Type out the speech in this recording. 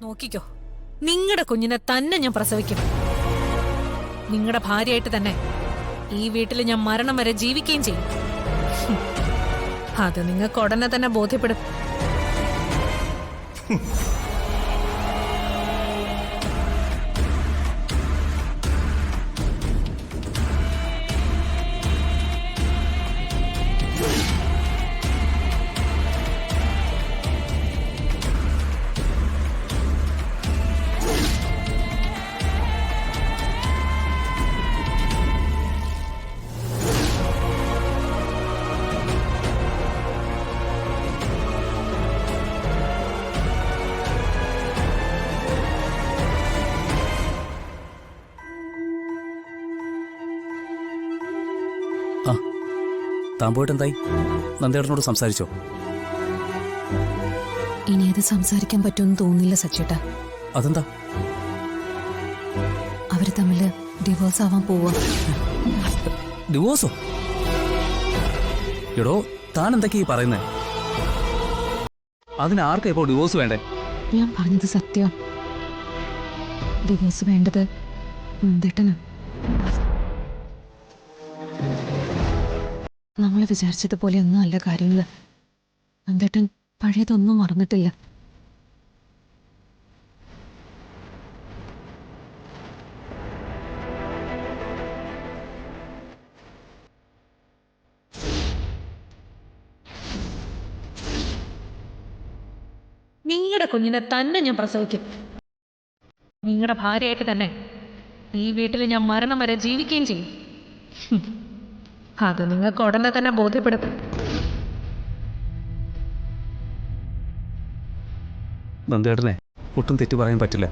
നോക്കിക്കോ, നിങ്ങളുടെ കുഞ്ഞിനെ തന്നെ ഞാൻ പ്രസവിക്കും. നിങ്ങളുടെ ഭാര്യയായിട്ട് തന്നെ ഈ വീട്ടിൽ ഞാൻ മരണം വരെ ജീവിക്കുകയും ചെയ്യും. അത് നിങ്ങൾക്ക് ഉടനെ തന്നെ ബോധ്യപ്പെടും. താൻ പോയിട്ടെന്തായി? നന്ദേട്ടനോട് സംസാരിച്ചോ? ഇനി അത് സംസാരിക്കാൻ പറ്റുമെന്ന് തോന്നുന്നില്ല സച്ചേട്ടാ. അതെന്താ? അവര് തമ്മില് ഡിവോഴ്സ് ആവാൻ പോവാ. ഡിവോഴ്സോ? എടോ, താൻ എന്തൊക്കെയാ ഈ പറയുന്നേ? അതിനാർക്കാ ഇപ്പോൾ ഡിവോഴ്സ് വേണ്ടേ? ഞാൻ പറഞ്ഞത് സത്യം. ഡിവോഴ്സ് വേണ്ടത് നന്ദേട്ടനാ. നമ്മൾ വിചാരിച്ചതുപോലെ ഒന്നും അല്ല കാര്യങ്ങള്. നന്ദേട്ടൻ പഴയതൊന്നും മറന്നിട്ടില്ല. നിങ്ങളുടെ കുഞ്ഞിനെ തന്നെ ഞാൻ പ്രസവിക്കും. നിങ്ങളുടെ ഭാര്യയായിട്ട് തന്നെ ഈ വീട്ടിൽ ഞാൻ മരണം വരെ ജീവിക്കുകയും ചെയ്യും. അത് നിങ്ങൾക്ക് ഉടനെ തന്നെ ബോധ്യപ്പെടും. നന്ദേട്ടനെ ഒട്ടും തെറ്റു പറയാൻ പറ്റില്ല.